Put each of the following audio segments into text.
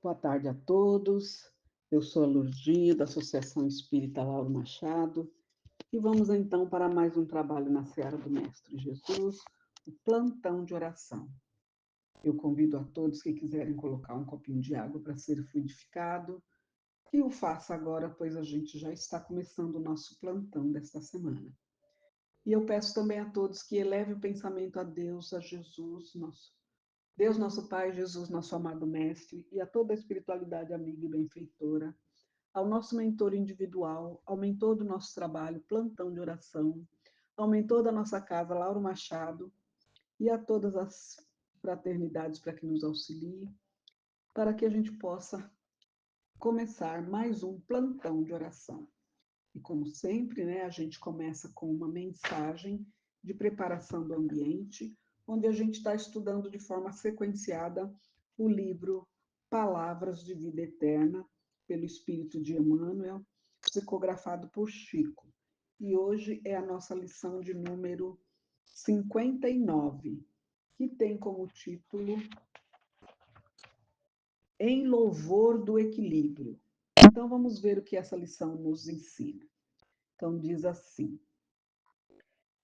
Boa tarde a todos. Eu sou a Lurgia, da Associação Espírita Lauro Machado, e vamos então para mais um trabalho na Seara do Mestre Jesus, o plantão de oração. Eu convido a todos que quiserem colocar um copinho de água para ser fluidificado, que o faça agora, pois a gente já está começando o nosso plantão desta semana. E eu peço também a todos que elevem o pensamento a Deus, a Jesus, nosso Pai, Jesus, nosso amado Mestre, e a toda a espiritualidade amiga e benfeitora, ao nosso mentor individual, ao mentor do nosso trabalho, plantão de oração, ao mentor da nossa casa, Lauro Machado, e a todas as fraternidades para que nos auxiliem, para que a gente possa começar mais um plantão de oração. E como sempre, né, a gente começa com uma mensagem de preparação do ambiente, onde a gente está estudando de forma sequenciada o livro Palavras de Vida Eterna, pelo Espírito de Emmanuel, psicografado por Chico. E hoje é a nossa lição de número 59, que tem como título Em Louvor do Equilíbrio. Então vamos ver o que essa lição nos ensina. Então diz assim: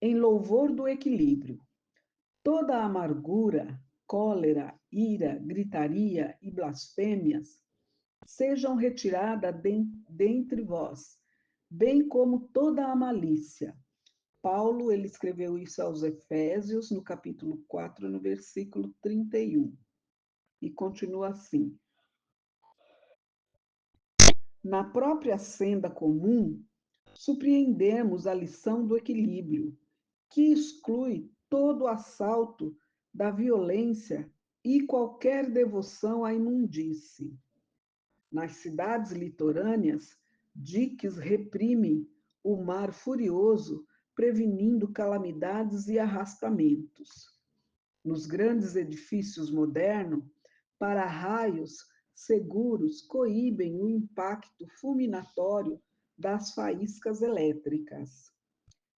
em louvor do equilíbrio, toda amargura, cólera, ira, gritaria e blasfêmias sejam retiradas dentre vós, bem como toda a malícia. Paulo, ele escreveu isso aos Efésios, no capítulo 4, no versículo 31. E continua assim: na própria senda comum, surpreendemos a lição do equilíbrio, que exclui todo assalto da violência e qualquer devoção à imundície. Nas cidades litorâneas, diques reprimem o mar furioso, prevenindo calamidades e arrastamentos. Nos grandes edifícios modernos, para-raios seguros coíbem o impacto fulminatório das faíscas elétricas.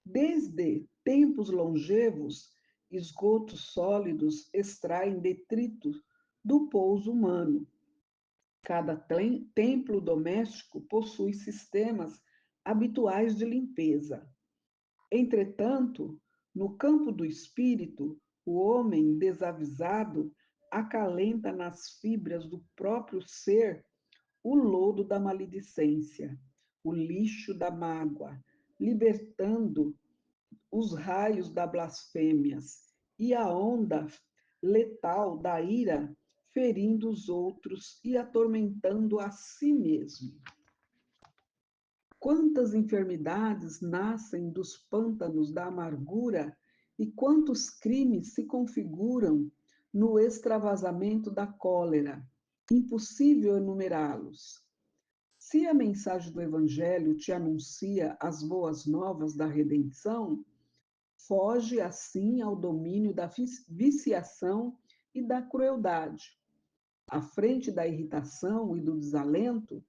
Desde tempos longevos, esgotos sólidos extraem detritos do pouso humano. Cada templo doméstico possui sistemas habituais de limpeza. Entretanto, no campo do espírito, o homem desavisado acalenta nas fibras do próprio ser o lodo da maledicência, o lixo da mágoa, libertando os raios da blasfêmias e a onda letal da ira, ferindo os outros e atormentando a si mesmo. Quantas enfermidades nascem dos pântanos da amargura e quantos crimes se configuram no extravasamento da cólera. Impossível enumerá-los. Se a mensagem do Evangelho te anuncia as boas novas da redenção, foge assim ao domínio da viciação e da crueldade. À frente da irritação e do desalento,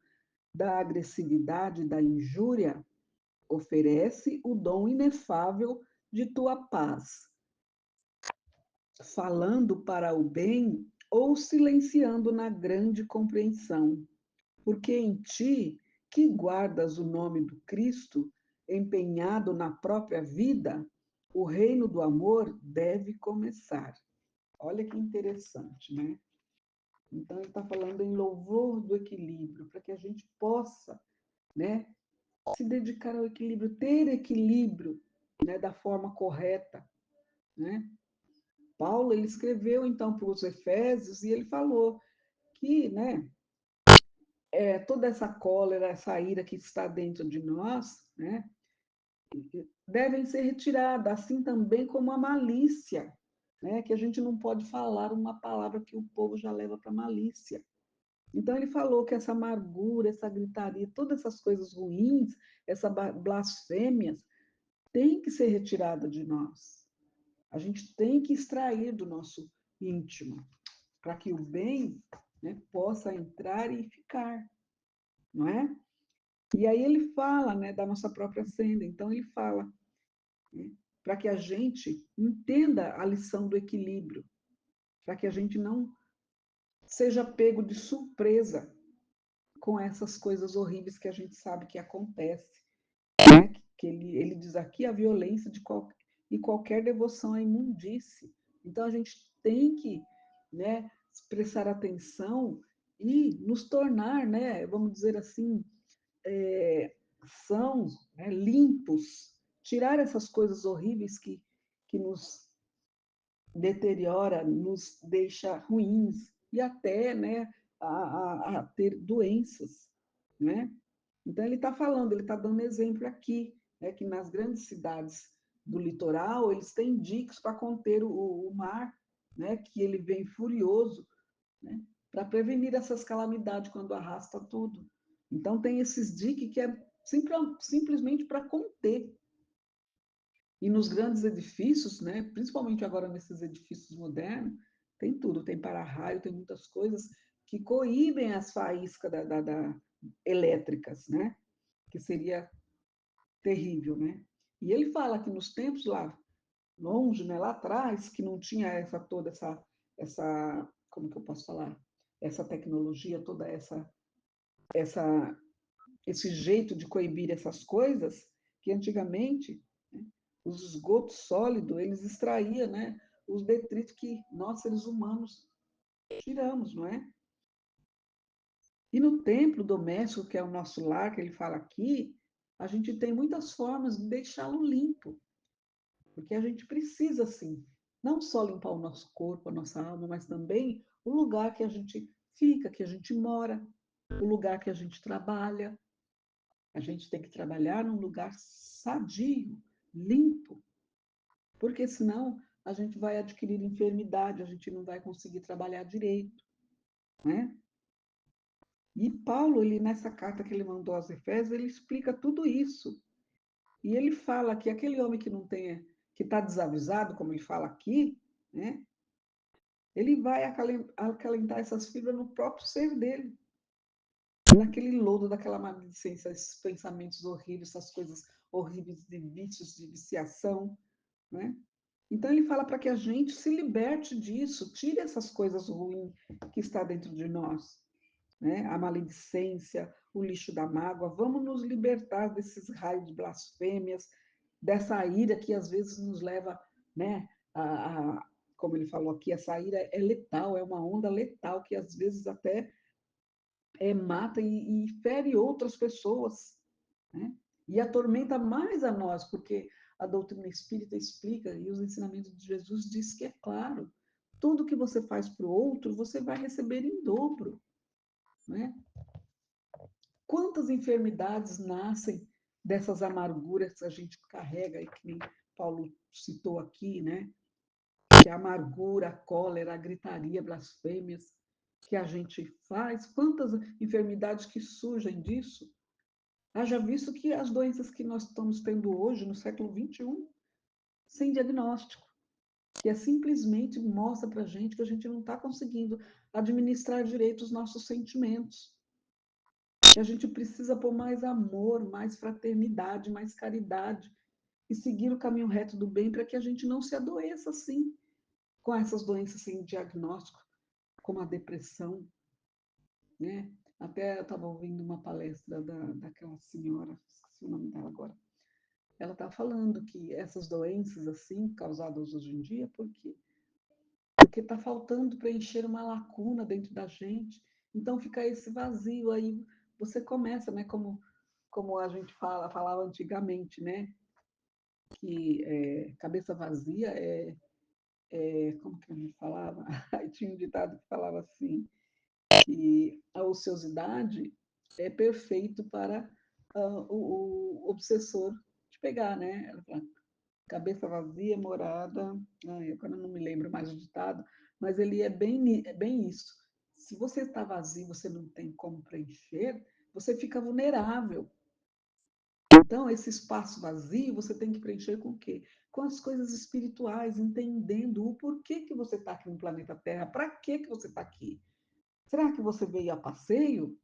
da agressividade e da injúria, oferece o dom inefável de tua paz, falando para o bem ou silenciando na grande compreensão, porque em ti, que guardas o nome do Cristo, empenhado na própria vida, o reino do amor deve começar. Olha que interessante, né? Então, ele está falando em louvor do equilíbrio, para que a gente possa, né, se dedicar ao equilíbrio, ter equilíbrio, né, da forma correta, né? Paulo, ele escreveu, então, para os Efésios, e ele falou que, né, toda essa cólera, essa ira que está dentro de nós, né, devem ser retiradas, assim também como a malícia, né, que a gente não pode falar uma palavra que o povo já leva para malícia. Então, ele falou que essa amargura, essa gritaria, todas essas coisas ruins, essas blasfêmias, tem que ser retirada de nós. A gente tem que extrair do nosso íntimo, para que o bem, né, possa entrar e ficar, não é? E aí ele fala, né, da nossa própria senda. Então, ele fala, né, para que a gente entenda a lição do equilíbrio, para que a gente não seja pego de surpresa com essas coisas horríveis que a gente sabe que acontece, né? Que ele diz aqui a violência e qualquer devoção à imundície. Então a gente tem que, né, prestar atenção e nos tornar, né, vamos dizer assim, sãos, né, limpos, tirar essas coisas horríveis que nos deteriora, nos deixa ruins e até, né, a ter doenças, né? Então ele está falando, ele está dando exemplo aqui, né, que nas grandes cidades do litoral eles têm diques para conter o mar, né, que ele vem furioso, né, para prevenir essas calamidades quando arrasta tudo. Então tem esses diques que é simplesmente para conter. E nos grandes edifícios, né, principalmente agora nesses edifícios modernos, tem tudo, tem para-raio, tem muitas coisas que coíbem as faíscas elétricas, né? Que seria terrível, né? E ele fala que nos tempos lá longe, né, lá atrás, que não tinha essa, como que eu posso falar? Essa tecnologia, toda essa esse jeito de coibir essas coisas, que antigamente, né, os esgotos sólidos, eles extraíam, né, os detritos que nós, seres humanos, tiramos, não é? E no templo doméstico, que é o nosso lar, que ele fala aqui, a gente tem muitas formas de deixá-lo limpo, porque a gente precisa, sim, não só limpar o nosso corpo, a nossa alma, mas também o lugar que a gente fica, que a gente mora, o lugar que a gente trabalha. A gente tem que trabalhar num lugar sadio, limpo, porque senão a gente vai adquirir enfermidade, a gente não vai conseguir trabalhar direito, né? E Paulo, ele nessa carta que ele mandou aos Efésios, ele explica tudo isso. E ele fala que aquele homem que não tem, que está desavisado, como ele fala aqui, né? Ele vai acalentar essas fibras no próprio ser dele, naquele lodo daquela maledicência, esses pensamentos horríveis, essas coisas horríveis de vícios, de viciação, né? Então ele fala para que a gente se liberte disso, tire essas coisas ruins que está dentro de nós, né? A maledicência, o lixo da mágoa. Vamos nos libertar desses raios de blasfêmias, dessa ira que às vezes nos leva, né? Como ele falou aqui, essa ira é letal, é uma onda letal que às vezes até mata e fere outras pessoas, né? E atormenta mais a nós, porque a doutrina espírita explica e os ensinamentos de Jesus diz que é claro, tudo que você faz para o outro, você vai receber em dobro, né? Quantas enfermidades nascem dessas amarguras que a gente carrega, e que nem Paulo citou aqui, né? Que a amargura, a cólera, a gritaria, blasfêmias que a gente faz, quantas enfermidades que surgem disso. Haja visto que as doenças que nós estamos tendo hoje, no século XXI, sem diagnóstico, que é simplesmente mostra para a gente que a gente não está conseguindo administrar direito os nossos sentimentos, que a gente precisa pôr mais amor, mais fraternidade, mais caridade e seguir o caminho reto do bem para que a gente não se adoeça assim, com essas doenças sem diagnóstico, como a depressão, né? Até eu estava ouvindo uma palestra daquela senhora, esqueci o nome dela agora. Ela está falando que essas doenças assim causadas hoje em dia, por quê? Porque está faltando preencher uma lacuna dentro da gente. Então fica esse vazio aí. Você começa, né? Como a gente falava antigamente, né? Que cabeça vazia como que a gente falava? Tinha um ditado que falava assim, que a ociosidade é perfeito para o obsessor te pegar, né? Ela fala, cabeça vazia, morada. Agora eu não me lembro mais o ditado, mas ele é bem isso. Se você está vazio, você não tem como preencher, você fica vulnerável. Então, esse espaço vazio você tem que preencher com o quê? Com as coisas espirituais, entendendo o porquê que você está aqui no planeta Terra, para que você está aqui. Será que você veio a passeio?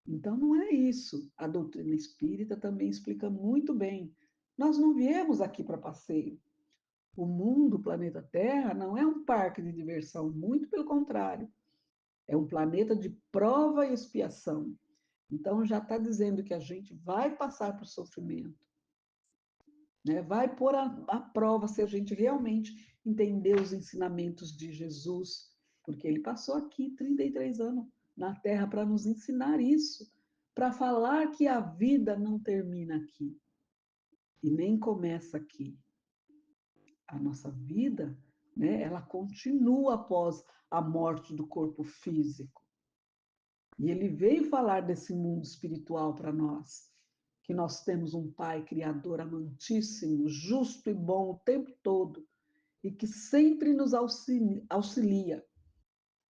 Então, não é isso. A doutrina espírita também explica muito bem. Nós não viemos aqui para passeio. O mundo, o planeta Terra, não é um parque de diversão, muito pelo contrário. É um planeta de prova e expiação. Então, já está dizendo que a gente vai passar por sofrimento, né? Vai pôr à prova se a gente realmente entender os ensinamentos de Jesus, porque ele passou aqui 33 anos na Terra para nos ensinar isso, para falar que a vida não termina aqui e nem começa aqui. A nossa vida, né, ela continua após a morte do corpo físico. E ele veio falar desse mundo espiritual para nós, que nós temos um Pai Criador amantíssimo, justo e bom o tempo todo, e que sempre nos auxilia,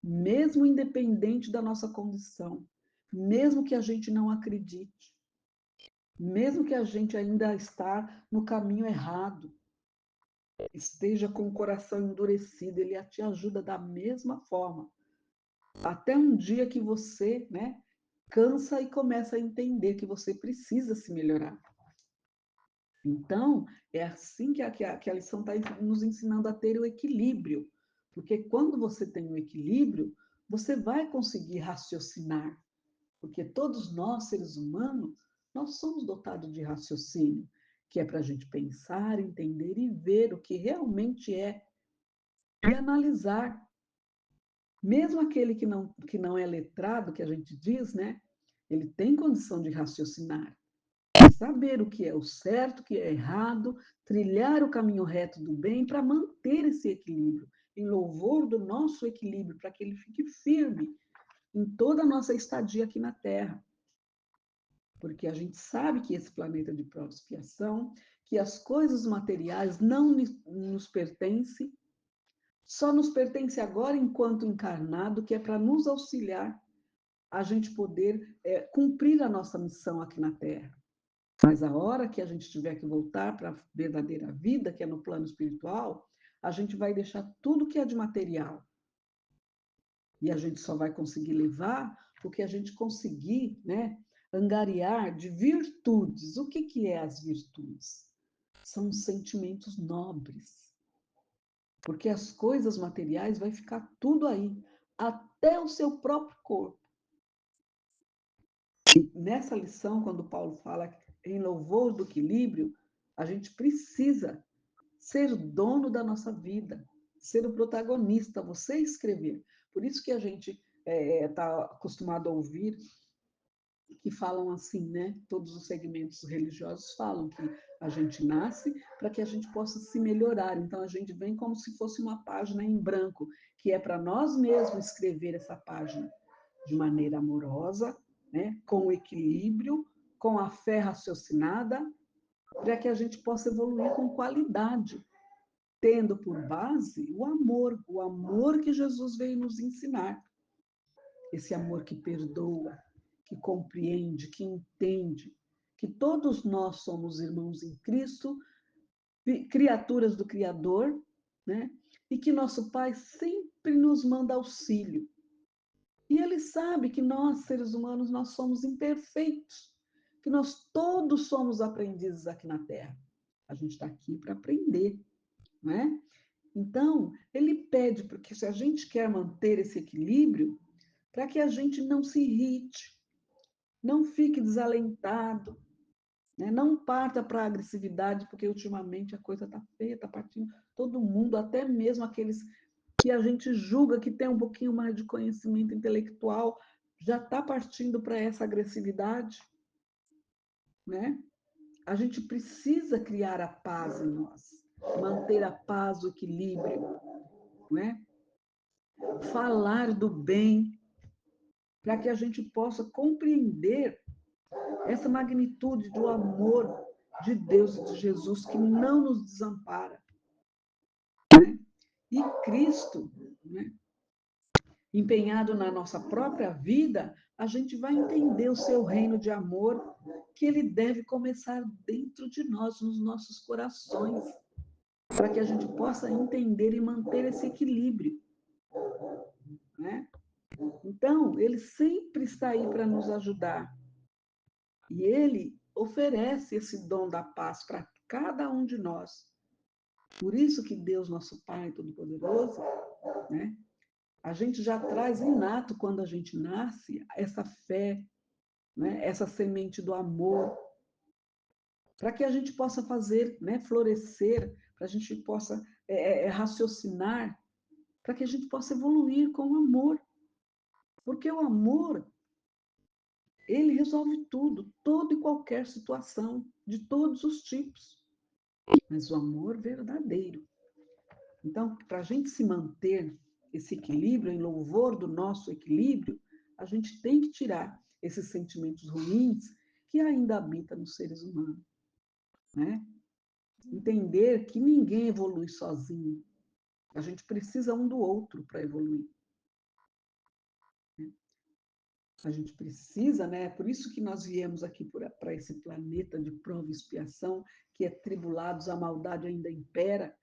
mesmo independente da nossa condição, mesmo que a gente não acredite, mesmo que a gente ainda está no caminho errado, esteja com o coração endurecido, ele te ajuda da mesma forma. Até um dia que você, né, cansa e começa a entender que você precisa se melhorar. Então, é assim que a lição está nos ensinando a ter o equilíbrio. Porque quando você tem o equilíbrio, você vai conseguir raciocinar. Porque todos nós, seres humanos, nós somos dotados de raciocínio, que é para a gente pensar, entender e ver o que realmente é e analisar. Mesmo aquele que não é letrado, que a gente diz, né? Ele tem condição de raciocinar, saber o que é o certo, o que é errado, trilhar o caminho reto do bem para manter esse equilíbrio, em louvor do nosso equilíbrio, para que ele fique firme em toda a nossa estadia aqui na Terra. Porque a gente sabe que esse planeta de prova e expiação, que as coisas materiais não nos pertencem, só nos pertence agora enquanto encarnado, que é para nos auxiliar a gente poder cumprir a nossa missão aqui na Terra. Mas a hora que a gente tiver que voltar para a verdadeira vida, que é no plano espiritual, a gente vai deixar tudo que é de material. E a gente só vai conseguir levar o que a gente conseguir, né, angariar de virtudes. O que é as virtudes? São os sentimentos nobres. Porque as coisas materiais vai ficar tudo aí, até o seu próprio corpo. E nessa lição, quando Paulo fala em louvor do equilíbrio, a gente precisa ser o dono da nossa vida, ser o protagonista, você escrever. Por isso que a gente está acostumado a ouvir que falam assim, né? Todos os segmentos religiosos falam que a gente nasce para que a gente possa se melhorar. Então a gente vem como se fosse uma página em branco, que é para nós mesmos escrever essa página de maneira amorosa, né? Com equilíbrio, com a fé raciocinada, para que a gente possa evoluir com qualidade, tendo por base o amor que Jesus veio nos ensinar. Esse amor que perdoa, que compreende, que entende, que todos nós somos irmãos em Cristo, criaturas do Criador, né? E que nosso Pai sempre nos manda auxílio. E Ele sabe que nós, seres humanos, nós somos imperfeitos, que nós todos somos aprendizes aqui na Terra. A gente está aqui para aprender, não é? Então, ele pede, porque se a gente quer manter esse equilíbrio, para que a gente não se irrite, não fique desalentado, né? Não parta para a agressividade, porque ultimamente a coisa está feia, está partindo todo mundo, até mesmo aqueles que a gente julga que tem um pouquinho mais de conhecimento intelectual, já está partindo para essa agressividade, né? A gente precisa criar a paz em nós, manter a paz, o equilíbrio, né? Falar do bem, para que a gente possa compreender essa magnitude do amor de Deus e de Jesus que não nos desampara. Né? E Cristo, né? Empenhado na nossa própria vida, a gente vai entender o seu reino de amor, que ele deve começar dentro de nós, nos nossos corações, para que a gente possa entender e manter esse equilíbrio. Né? Então, ele sempre está aí para nos ajudar. E ele oferece esse dom da paz para cada um de nós. Por isso que Deus, nosso Pai Todo-Poderoso, né, A gente já traz inato, quando a gente nasce, essa fé, né? Essa semente do amor, para que a gente possa fazer, né? Florescer, para a gente possa raciocinar, para que a gente possa evoluir com o amor. Porque o amor, ele resolve tudo, toda e qualquer situação, de todos os tipos. Mas o amor verdadeiro. Então, para a gente se manter esse equilíbrio, em louvor do nosso equilíbrio, a gente tem que tirar esses sentimentos ruins que ainda habitam nos seres humanos, né? Entender que ninguém evolui sozinho. A gente precisa um do outro para evoluir. A gente precisa, né? É por isso que nós viemos aqui para esse planeta de prova e expiação, que é tribulados, a maldade ainda impera.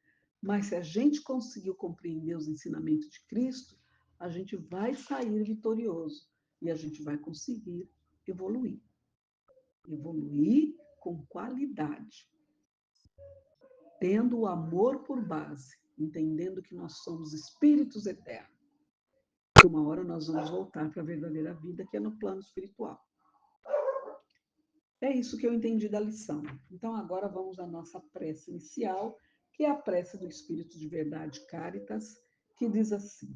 Mas se a gente conseguiu compreender os ensinamentos de Cristo, a gente vai sair vitorioso e a gente vai conseguir evoluir. Evoluir com qualidade, tendo o amor por base, entendendo que nós somos espíritos eternos. Que uma hora nós vamos voltar para a verdadeira vida, que é no plano espiritual. É isso que eu entendi da lição. Então, agora vamos à nossa prece inicial, que é a prece do Espírito de Verdade Caritas, que diz assim: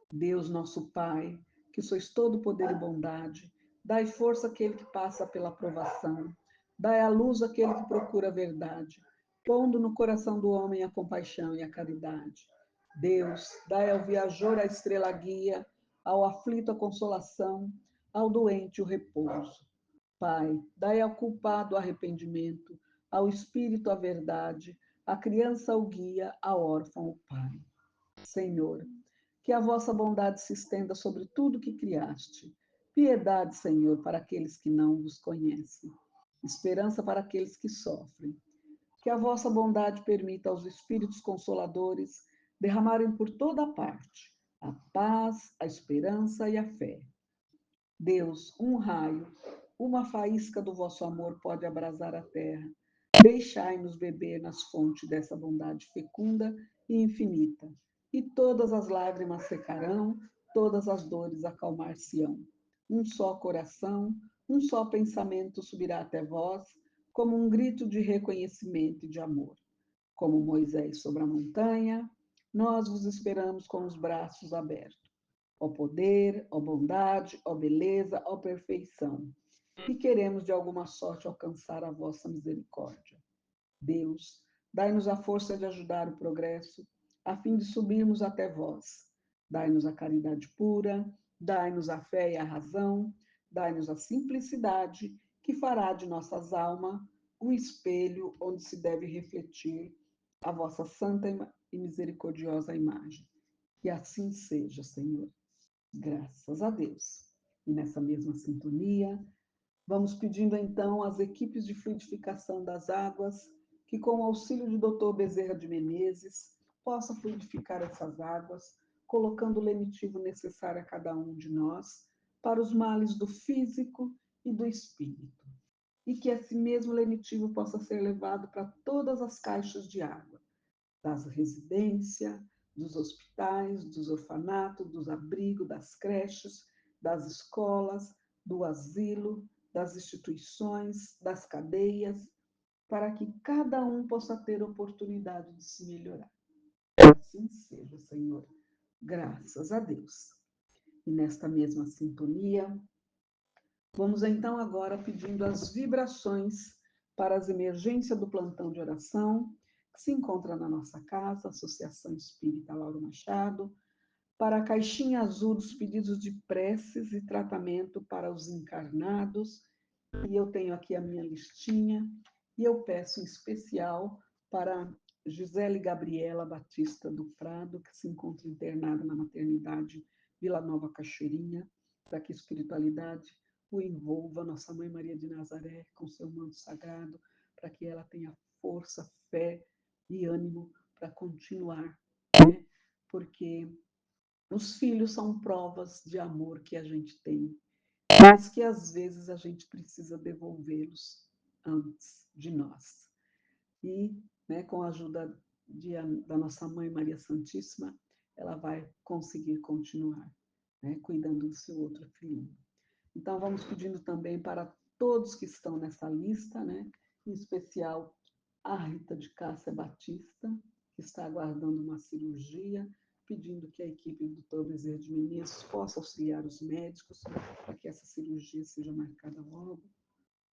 Deus, nosso Pai, que sois todo poder e bondade, dai força àquele que passa pela provação, dai à luz àquele que procura a verdade, pondo no coração do homem a compaixão e a caridade. Deus, dai ao viajor a estrela guia, ao aflito a consolação, ao doente o repouso. Pai, dai ao culpado arrependimento, ao espírito a verdade, à criança o guia, ao órfão o pai. Senhor, que a vossa bondade se estenda sobre tudo que criaste. Piedade, Senhor, para aqueles que não vos conhecem. Esperança para aqueles que sofrem. Que a vossa bondade permita aos espíritos consoladores derramarem por toda a parte a paz, a esperança e a fé. Deus, um raio, uma faísca do vosso amor pode abrasar a terra. Deixai-nos beber nas fontes dessa bondade fecunda e infinita, e todas as lágrimas secarão, todas as dores acalmar-se-ão. Um só coração, um só pensamento subirá até vós, como um grito de reconhecimento e de amor. Como Moisés sobre a montanha, nós vos esperamos com os braços abertos. Ó poder, ó bondade, ó beleza, ó perfeição. E queremos de alguma sorte alcançar a vossa misericórdia. Deus, dai-nos a força de ajudar o progresso, a fim de subirmos até vós. Dai-nos a caridade pura, dai-nos a fé e a razão, dai-nos a simplicidade, que fará de nossas almas um espelho onde se deve refletir a vossa santa e misericordiosa imagem. Que assim seja, Senhor. Graças a Deus. E nessa mesma sintonia, vamos pedindo então às equipes de fluidificação das águas que, com o auxílio de Dr. Bezerra de Menezes, possa fluidificar essas águas, colocando o lenitivo necessário a cada um de nós para os males do físico e do espírito. E que esse mesmo lenitivo possa ser levado para todas as caixas de água, das residências, dos hospitais, dos orfanatos, dos abrigos, das creches, das escolas, do asilo, das instituições, das cadeias, para que cada um possa ter oportunidade de se melhorar. Assim seja, Senhor. Graças a Deus. E nesta mesma sintonia, vamos então agora pedindo as vibrações para as emergências do plantão de oração, que se encontra na nossa casa, Associação Espírita Lauro Machado, para a caixinha azul dos pedidos de preces e tratamento para os encarnados. E eu tenho aqui a minha listinha, e eu peço em especial para Gisele Gabriela Batista do Prado, que se encontra internada na maternidade Vila Nova Cachoeirinha, para que a espiritualidade o envolva, Nossa Mãe Maria de Nazaré, com seu manto sagrado, para que ela tenha força, fé e ânimo para continuar, né? Porque os filhos são provas de amor que a gente tem, mas que às vezes a gente precisa devolvê-los antes de nós. E, né, com a ajuda da nossa Mãe Maria Santíssima, ela vai conseguir continuar, né, cuidando do seu outro filho. Então, vamos pedindo também para todos que estão nessa lista, né, em especial a Rita de Cássia Batista, que está aguardando uma cirurgia, pedindo que a equipe do Dr. Bezerra de Menezes possa auxiliar os médicos para que essa cirurgia seja marcada logo,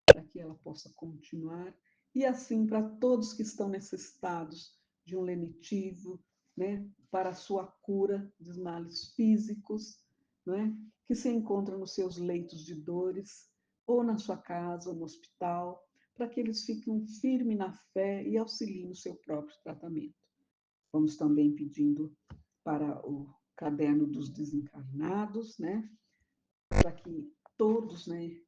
para que ela possa continuar, e assim para todos que estão necessitados de um lenitivo, né, para a sua cura dos males físicos, né, que se encontram nos seus leitos de dores, ou na sua casa, ou no hospital, para que eles fiquem firmes na fé e auxiliem no seu próprio tratamento. Vamos também pedindo para o caderno dos desencarnados, né, para que todos, né,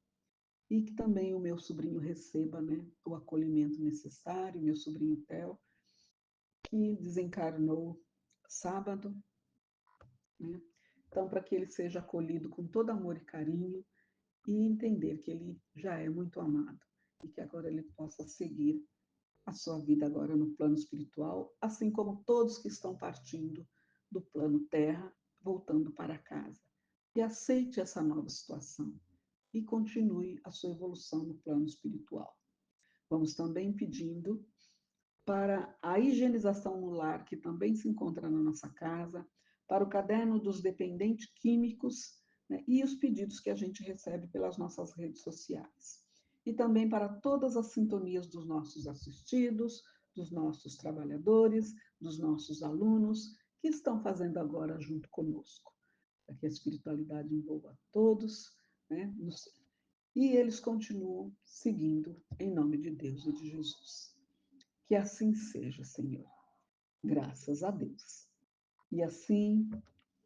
e que também o meu sobrinho receba, né, o acolhimento necessário, meu sobrinho Theo, que desencarnou sábado, né? Então, para que ele seja acolhido com todo amor e carinho e entender que ele já é muito amado e que agora ele possa seguir a sua vida agora no plano espiritual, assim como todos que estão partindo do plano terra, voltando para casa. E aceite essa nova situação e continue a sua evolução no plano espiritual. Vamos também pedindo para a higienização no lar, que também se encontra na nossa casa, para o caderno dos dependentes químicos, né, e os pedidos que a gente recebe pelas nossas redes sociais. E também para todas as sintonias dos nossos assistidos, dos nossos trabalhadores, dos nossos alunos, que estão fazendo agora junto conosco, para que a espiritualidade envolva todos, né, e eles continuam seguindo em nome de Deus e de Jesus. Que assim seja, Senhor. Graças a Deus. E assim,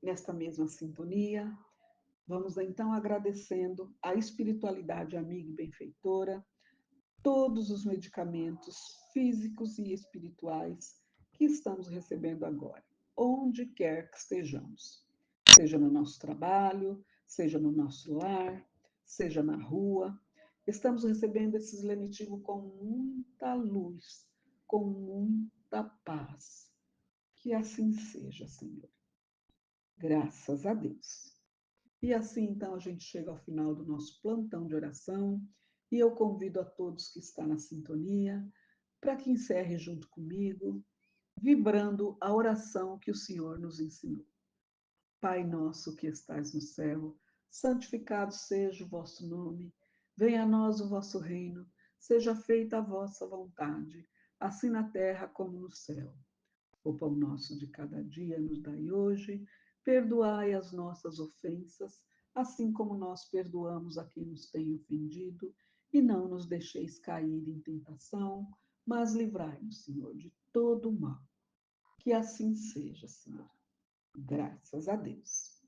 nesta mesma sintonia, vamos então agradecendo a espiritualidade amiga e benfeitora, todos os medicamentos físicos e espirituais que estamos recebendo agora, onde quer que estejamos, seja no nosso trabalho, seja no nosso lar, seja na rua. Estamos recebendo esses lenitivos com muita luz, com muita paz. Que assim seja, Senhor. Graças a Deus. E assim, então, a gente chega ao final do nosso plantão de oração e eu convido a todos que estão na sintonia para que encerre junto comigo, vibrando a oração que o Senhor nos ensinou. Pai nosso que estais no céu, santificado seja o vosso nome, venha a nós o vosso reino, seja feita a vossa vontade, assim na terra como no céu. O pão nosso de cada dia nos dai hoje, perdoai as nossas ofensas, assim como nós perdoamos a quem nos tem ofendido, e não nos deixeis cair em tentação, mas livrai-nos, Senhor, de todo o mal. Que assim seja, Senhor. Graças a Deus.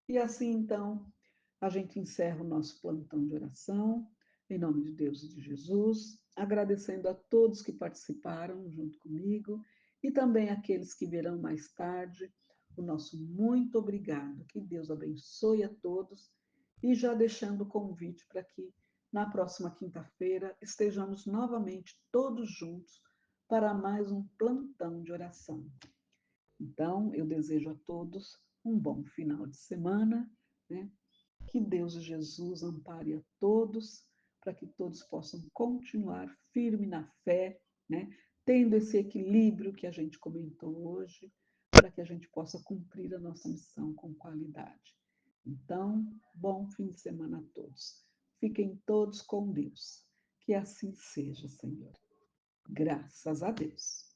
E assim, então, a gente encerra o nosso plantão de oração, em nome de Deus e de Jesus, agradecendo a todos que participaram junto comigo e também aqueles que virão mais tarde. O nosso muito obrigado. Que Deus abençoe a todos e já deixando o convite para que na próxima quinta-feira estejamos novamente todos juntos para mais um plantão de oração. Então, eu desejo a todos um bom final de semana, né? Que Deus e Jesus ampare a todos, para que todos possam continuar firme na fé, né? Tendo esse equilíbrio que a gente comentou hoje, para que a gente possa cumprir a nossa missão com qualidade. Então, bom fim de semana a todos. Fiquem todos com Deus. Que assim seja, Senhor. Graças a Deus.